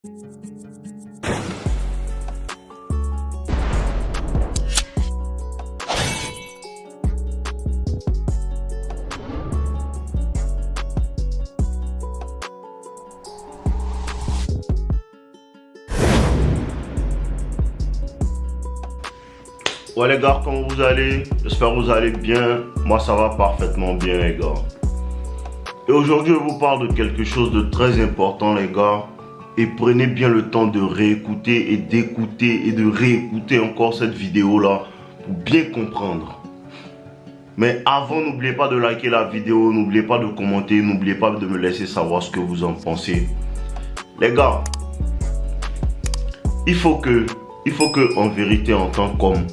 Ouais les gars, comment vous allez? J'espère que vous allez bien. Moi ça va parfaitement bien les gars. Et aujourd'hui je vous parle de quelque chose de très important les gars. Et prenez bien le temps de réécouter et d'écouter et de réécouter encore cette vidéo là pour bien comprendre. Mais avant, n'oubliez pas de liker la vidéo, n'oubliez pas de commenter, n'oubliez pas de me laisser savoir ce que vous en pensez. Les gars, il faut que en vérité en tant qu'homme,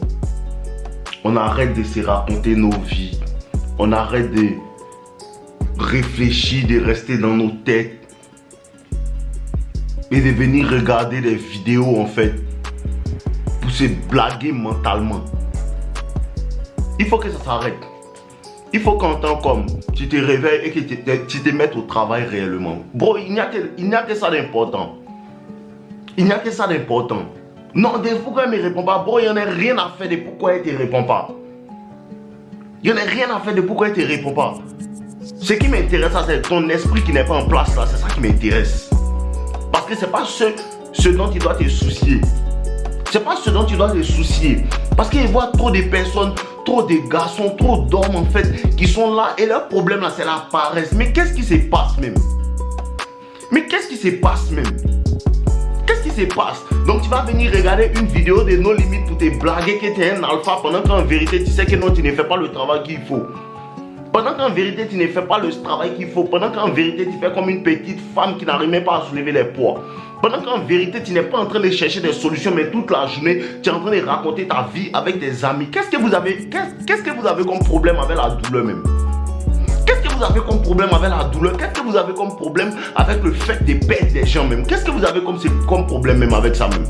on arrête de se raconter nos vies. On arrête de réfléchir, de rester dans nos têtes. Et de venir regarder des vidéos en fait. Pour se blaguer mentalement. Il faut que ça s'arrête. Il faut qu'en tant qu'homme, tu te réveilles et que tu te mettes au travail réellement. Bro, il n'y a que ça d'important. Il n'y a que ça d'important. Non, pourquoi elle ne me répond pas? Bro, il n'y en a rien à faire de pourquoi elle ne te répond pas. Il n'y en a rien à faire de pourquoi elle ne te répond pas. Ce qui m'intéresse, c'est ton esprit qui n'est pas en place là. C'est ça qui m'intéresse. Parce que ce n'est pas ce dont tu dois te soucier. C'est pas ce dont tu dois te soucier. Parce qu'il voit trop de personnes, trop de garçons, trop d'hommes en fait, qui sont là et leur problème là, c'est la paresse. Mais qu'est-ce qui se passe même? Mais qu'est-ce qui se passe même? Qu'est-ce qui se passe? Donc tu vas venir regarder une vidéo de No Limit pour te blaguer que tu es un alpha pendant qu'en vérité tu sais que non, tu ne fais pas le travail qu'il faut. Pendant qu'en vérité tu ne fais pas le travail qu'il faut. Pendant qu'en vérité tu fais comme une petite femme qui n'arrive même pas à soulever les poids. Pendant qu'en vérité tu n'es pas en train de chercher des solutions, mais toute la journée tu es en train de raconter ta vie avec des amis. Qu'est-ce que vous avez comme problème avec la douleur même? Qu'est-ce que vous avez comme problème avec la douleur? Qu'est-ce que vous avez comme problème avec le fait de perdre des gens même? Qu'est-ce que vous avez comme problème même avec ça même?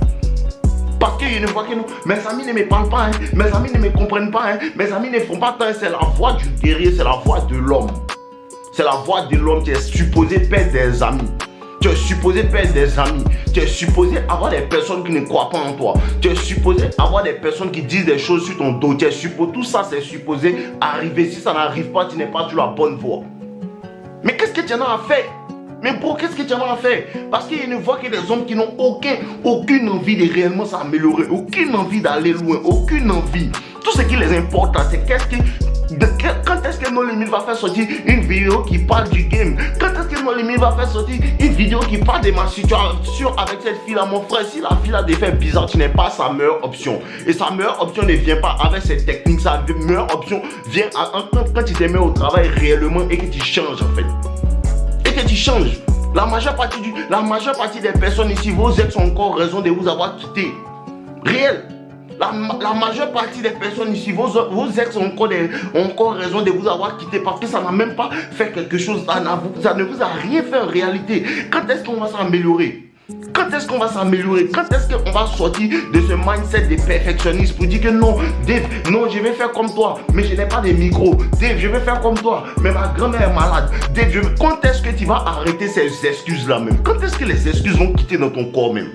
Parce qu'il ne voit que nous, mes amis ne me parlent pas, hein, mes amis ne me comprennent pas, hein, mes amis ne font pas tant, c'est la voix du guerrier, c'est la voix de l'homme. C'est la voix de l'homme qui est supposé perdre des amis. Tu es supposé perdre des amis. Tu es supposé avoir des personnes qui ne croient pas en toi. Tu es supposé avoir des personnes qui disent des choses sur ton dos. Tu es supposé, tout ça c'est supposé arriver. Si ça n'arrive pas, tu n'es pas sur la bonne voie. Mais qu'est-ce que tu en as à faire? Mais bro, qu'est-ce que tu en as à faire? Parce qu'il ne voit que des hommes qui n'ont aucune envie de réellement s'améliorer. Aucune envie d'aller loin. Aucune envie. Tout ce qui les importe là, c'est quand est-ce que No Limit va faire sortir une vidéo qui parle du game? Quand est-ce que No Limit va faire sortir une vidéo qui parle de ma situation avec cette fille là? Mon frère, si la fille a des faits bizarres, tu n'es pas sa meilleure option. Et sa meilleure option ne vient pas avec cette technique. Sa meilleure option vient quand tu te mets au travail réellement et que tu changes en fait. Et que tu changes. La majeure partie des personnes ici, vos ex ont encore raison de vous avoir quitté. Réel. La majeure partie des personnes ici, vos ex ont encore raison de vous avoir quitté parce que ça n'a même pas fait quelque chose, ça ne vous a rien fait en réalité. Quand est-ce qu'on va s'améliorer? Quand est-ce qu'on va s'améliorer? Quand est-ce qu'on va sortir de ce mindset de perfectionniste pour dire que non, Dave, non, je vais faire comme toi, mais je n'ai pas de micro. Dave, je vais faire comme toi, mais ma grand-mère est malade. Dave, quand est-ce que tu vas arrêter ces excuses-là même? Quand est-ce que les excuses vont quitter dans ton corps même?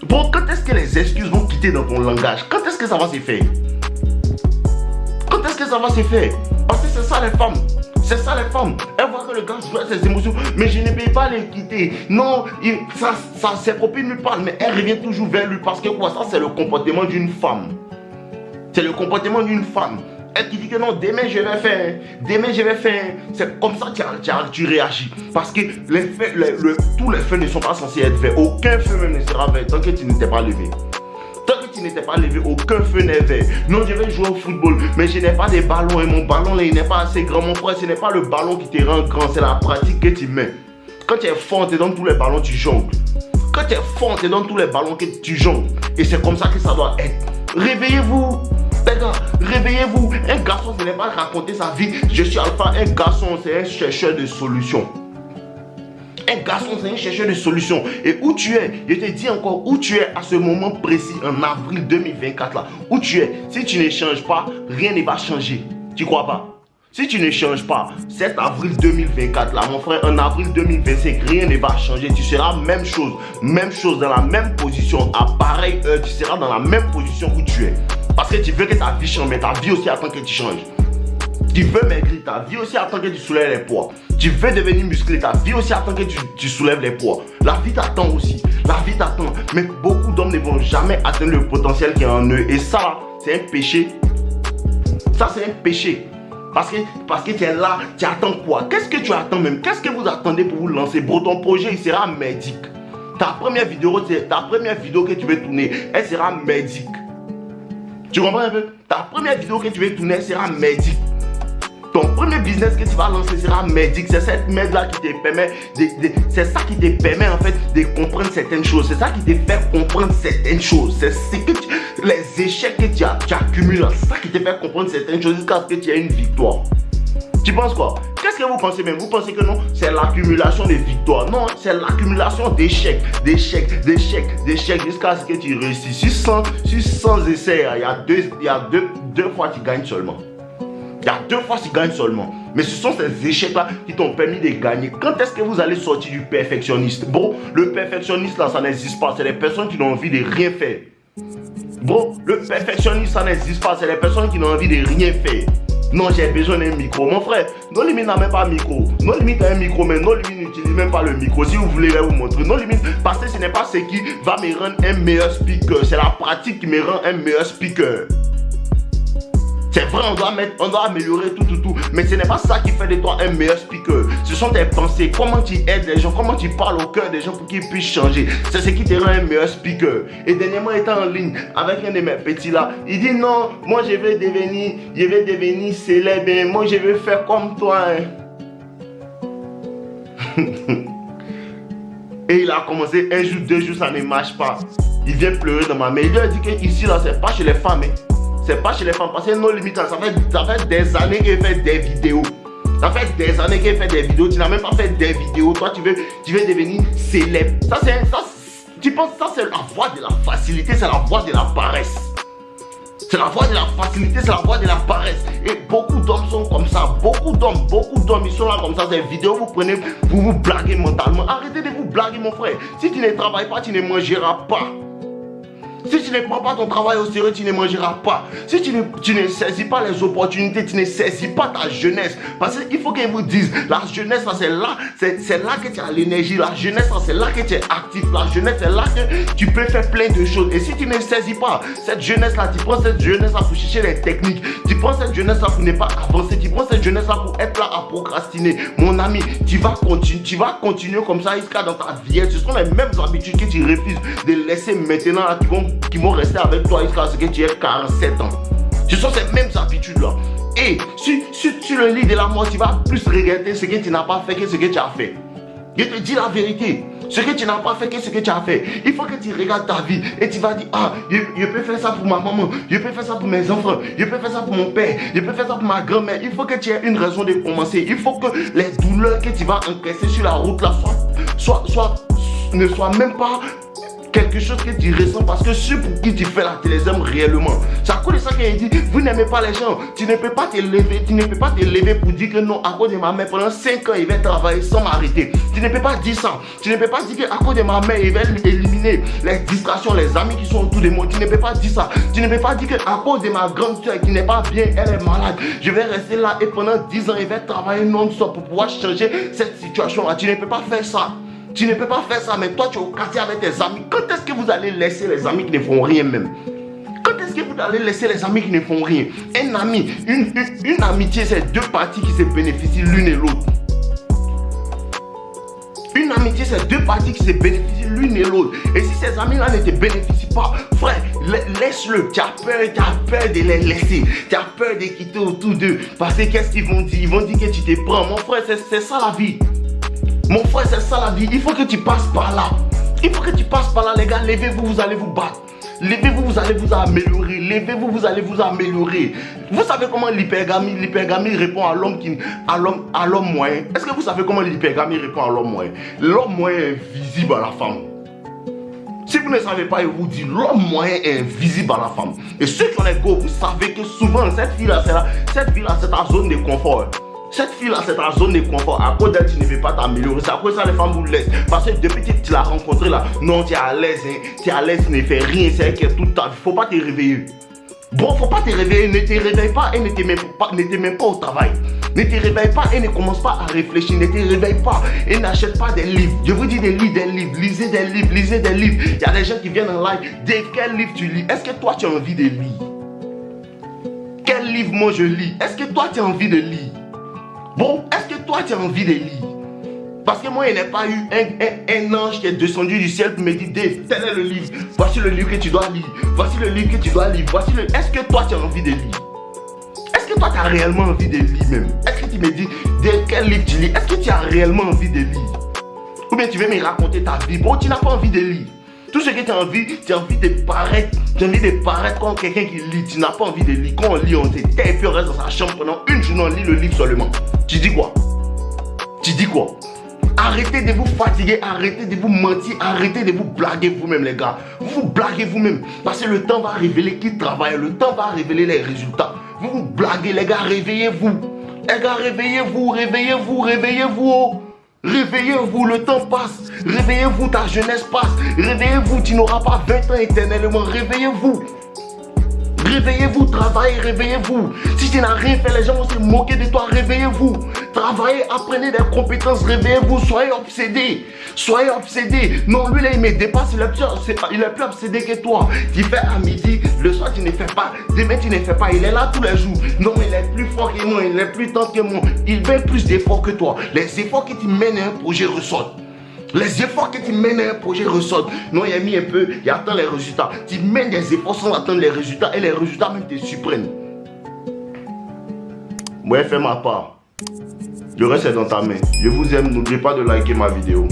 Bon, quand est-ce que les excuses vont quitter dans ton langage? Quand est-ce que ça va se faire? Quand est-ce que ça va se faire? Parce que c'est ça les femmes. C'est ça les femmes. Elles voient que le gars joue ses émotions. Mais je ne peux pas les quitter. Non, ses copines lui parlent, mais elle revient toujours vers lui. Parce que quoi? Ça, c'est le comportement d'une femme. C'est le comportement d'une femme. Elle qui dit que non, demain je vais faire. Demain je vais faire. C'est comme ça que tu réagis. Parce que tous les feux ne sont pas censés être verts. Aucun feu même ne sera vert tant que tu n'étais pas levé. Tant que tu n'étais pas levé, aucun feu n'est vert. Non, je vais jouer au football, mais je n'ai pas de ballon. Et mon ballon là, il n'est pas assez grand. Mon frère, ce n'est pas le ballon qui te rend grand, c'est la pratique que tu mets. Quand tu es fort, tu es dans tous les ballons, tu jongles. Quand tu es fort, tu es dans tous les ballons que tu jongles. Et c'est comme ça que ça doit être. Réveillez-vous. Les gars, réveillez-vous. Un garçon, ce n'est pas raconter sa vie. Je suis alpha. Un garçon, c'est un chercheur de solutions. Un garçon, c'est un chercheur de solutions. Et où tu es, je te dis encore, où tu es à ce moment précis, en avril 2024 là, où tu es, si tu ne changes pas, rien ne va changer. Tu crois pas? Si tu ne changes pas, 7 avril 2024, là, mon frère, en avril 2025, rien ne va changer. Tu seras même chose, dans la même position, à pareille heure, tu seras dans la même position où tu es. Parce que tu veux que ta vie change, mais ta vie aussi attend que tu changes. Tu veux maigrir, ta vie aussi attend que tu soulèves les poids. Tu veux devenir musclé, ta vie aussi attend que tu soulèves les poids. La vie t'attend aussi, la vie t'attend. Mais beaucoup d'hommes ne vont jamais atteindre le potentiel qui est en eux. Et ça, c'est un péché. Ça, c'est un péché. Parce que tu es là, tu attends quoi? Qu'est-ce que tu attends même? Qu'est-ce que vous attendez pour vous lancer? Bro, ton projet, il sera merdique. Ta première vidéo que tu veux tourner, elle sera merdique. Tu comprends un peu? Ta première vidéo que tu veux tourner, elle sera merdique. Ton premier business que tu vas lancer sera merdique. C'est cette merde là qui te permet c'est ça qui te permet en fait de comprendre certaines choses. C'est ça qui te fait comprendre certaines choses. C'est que les échecs que tu accumules, c'est ça qui te fait comprendre certaines choses jusqu'à ce que tu aies une victoire. Tu penses quoi? Qu'est-ce que vous pensez même? Vous pensez que non, c'est l'accumulation de victoires. Non, c'est l'accumulation d'échecs, d'échecs jusqu'à ce que tu réussisses. Sur 100 essais, il y a deux fois tu gagnes seulement. Il y a 2 fois tu gagnes seulement. Mais ce sont ces échecs-là qui t'ont permis de gagner. Quand est-ce que vous allez sortir du perfectionniste? Bro, le perfectionniste là, ça n'existe pas. C'est les personnes qui n'ont envie de rien faire. Bro, le perfectionniste, ça n'existe pas. C'est les personnes qui n'ont envie de rien faire. Non, j'ai besoin d'un micro. Mon frère, No Limit n'a même pas de micro. No Limit a un micro, mais No Limit n'utilise même pas le micro. Si vous voulez, je vais vous montrer. No Limit, parce que ce n'est pas ce qui va me rendre un meilleur speaker. C'est la pratique qui me rend un meilleur speaker. C'est vrai, on doit améliorer tout, mais ce n'est pas ça qui fait de toi un meilleur speaker. Ce sont tes pensées, comment tu aides les gens, comment tu parles au cœur des gens pour qu'ils puissent changer. C'est ce qui te rend un meilleur speaker. Et dernièrement, étant en ligne avec un de mes petits là, il dit non, moi je vais devenir célèbre, moi je vais faire comme toi. Et il a commencé 1 jour, 2 jours, ça ne marche pas. Il vient pleurer dans ma main. Il lui a dit que ici là, c'est pas chez les femmes. C'est pas chez les femmes, parce que No Limit, ça fait des années qu'il fait des vidéos. Ça fait des années qu'il fait des vidéos. Tu n'as même pas fait des vidéos. Toi, tu veux devenir célèbre. Tu penses que ça, c'est la voie de la facilité, c'est la voie de la paresse. C'est la voie de la facilité, c'est la voie de la paresse. Et beaucoup d'hommes sont comme ça. Beaucoup d'hommes, ils sont là comme ça. Ces vidéos, vous prenez pour vous blaguer mentalement. Arrêtez de vous blaguer, mon frère. Si tu ne travailles pas, tu ne mangeras pas. Si tu ne prends pas ton travail au sérieux, tu ne mangeras pas. Si tu ne saisis pas les opportunités, tu ne saisis pas ta jeunesse. Parce qu'il faut qu'ils vous disent, la jeunesse, c'est là que tu as l'énergie. La jeunesse, c'est là que tu es actif. La jeunesse, c'est là que tu peux faire plein de choses. Et si tu ne saisis pas cette jeunesse-là, tu prends cette jeunesse-là pour chercher les techniques. Tu prends cette jeunesse-là pour ne pas avancer. Tu prends cette jeunesse-là pour être là à procrastiner. Mon ami, tu vas continuer comme ça jusqu'à dans ta vie. Ce sont les mêmes habitudes que tu refuses de laisser maintenant là, qui vont rester avec toi jusqu'à ce que tu aies 47 ans. Ce sont ces mêmes habitudes-là. Et sur le lit de la mort, tu vas plus regretter ce que tu n'as pas fait que ce que tu as fait. Je te dis la vérité. Ce que tu n'as pas fait que ce que tu as fait. Il faut que tu regardes ta vie et tu vas dire, ah, je peux faire ça pour ma maman, je peux faire ça pour mes enfants, je peux faire ça pour mon père, je peux faire ça pour ma grand-mère. Il faut que tu aies une raison de commencer. Il faut que les douleurs que tu vas encaisser sur la route là ne soient même pas quelque chose que tu ressens, parce que ceux pour qui tu fais là, tu les aimes réellement. C'est à cause de ça qu'il dit, vous n'aimez pas les gens. Tu ne peux pas te lever, pour dire que non, à cause de ma mère, pendant 5 ans, il va travailler sans m'arrêter. Tu ne peux pas dire ça. Tu ne peux pas dire qu'à cause de ma mère, il va éliminer les distractions, les amis qui sont autour de moi. Tu ne peux pas dire ça. Tu ne peux pas dire qu'à cause de ma grande soeur qui n'est pas bien, elle est malade, je vais rester là et pendant 10 ans, il va travailler non-stop pour pouvoir changer cette situation-là. Tu ne peux pas faire ça. Tu ne peux pas faire ça, mais toi tu es au quartier avec tes amis. Quand est-ce que vous allez laisser les amis qui ne font rien même? Quand est-ce que vous allez laisser les amis qui ne font rien? Un ami, une amitié, c'est 2 parties qui se bénéficient l'une et l'autre. Une amitié, c'est 2 parties qui se bénéficient l'une et l'autre. Et si ces amis-là ne te bénéficient pas, frère, laisse-le. Tu as peur de les laisser. Tu as peur de quitter autour d'eux. Parce que qu'est-ce qu'ils vont dire? Ils vont dire que tu te prends. Mon frère, c'est ça la vie. Mon frère, c'est ça la vie. Il faut que tu passes par là. Il faut que tu passes par là, les gars. Levez-vous, vous allez vous battre. Levez-vous, vous allez vous améliorer. Levez-vous, vous allez vous améliorer. Vous savez comment l'hypergamie répond à l'homme moyen? Est-ce que vous savez comment l'hypergamie répond à l'homme moyen? L'homme moyen est visible à la femme. Si vous ne savez pas, je vous dis, l'homme moyen est invisible à la femme. Et ceux qui ont les go, vous savez que souvent, cette fille-là, c'est ta zone de confort. Cette fille-là, c'est ta zone de confort. À cause d'elle, tu ne veux pas t'améliorer. C'est à cause de ça, les femmes vous laissent. Parce que depuis que tu l'as rencontrée là, non, tu es à l'aise, hein. Tu es à l'aise, tu ne fais rien. C'est elle qui est toute ta vie. Faut pas te réveiller. Bon, faut pas te réveiller. Ne te réveille pas et ne te mets pas au travail. Ne te réveille pas et ne commence pas à réfléchir. Ne te réveille pas et n'achète pas des livres. Je vous dis des livres. Lisez des livres, lisez des livres. Il y a des gens qui viennent en live. Dave, quel livre tu lis? Est-ce que toi, tu as envie de lire? Quel livre moi je lis? Est-ce que toi, tu as envie de lire? Bon, est-ce que toi, tu as envie de lire? Parce que moi, il n'y a pas eu un ange qui est descendu du ciel pour me dire, Dave, tel est le livre. Voici le livre que tu dois lire. Voici le livre que tu dois lire. Voici le... Est-ce que toi, tu as envie de lire? Est-ce que toi, tu as réellement envie de lire même? Est-ce que tu me dis, Dave, quel livre tu lis? Est-ce que tu as réellement envie de lire? Ou bien tu veux me raconter ta vie? Bon, tu n'as pas envie de lire. Tout ce que tu as envie de paraître. Tu as envie de paraître comme quelqu'un qui lit. Tu n'as pas envie de lire. Quand on lit, on se tait et puis on reste dans sa chambre pendant une journée, on lit le livre seulement. Tu dis quoi? Tu dis quoi? Arrêtez de vous fatiguer, arrêtez de vous mentir, arrêtez de vous blaguer vous-même les gars. Vous vous blaguez vous-même. Parce que le temps va révéler qui travaille, le temps va révéler les résultats. Vous vous blaguez les gars, réveillez-vous. Les gars, réveillez-vous, réveillez-vous, réveillez-vous. Oh. Réveillez-vous, le temps passe. Réveillez-vous, ta jeunesse passe. Réveillez-vous, tu n'auras pas 20 ans éternellement. Réveillez-vous. Réveillez-vous, travaillez, réveillez-vous. Si tu n'as rien fait, les gens vont se moquer de toi. Réveillez-vous. Travaillez, apprenez des compétences, réveillez-vous. Soyez obsédés. Soyez obsédés. Non, lui là, il me dépasse. Il est plus obsédé que toi. Tu fais à midi, le soir tu ne fais pas. Demain tu ne fais pas. Il est là tous les jours. Non, il est plus fort que moi. Il est plus tendre que moi. Il met plus d'efforts que toi. Les efforts que tu mènes à un projet ressortent. Les efforts que tu mènes à un projet ressortent. Non, il a mis un peu, il attend les résultats. Tu mènes des efforts sans attendre les résultats et les résultats même te surprennent. Moi, fais ma part. Le reste est dans ta main. Je vous aime. N'oubliez pas de liker ma vidéo.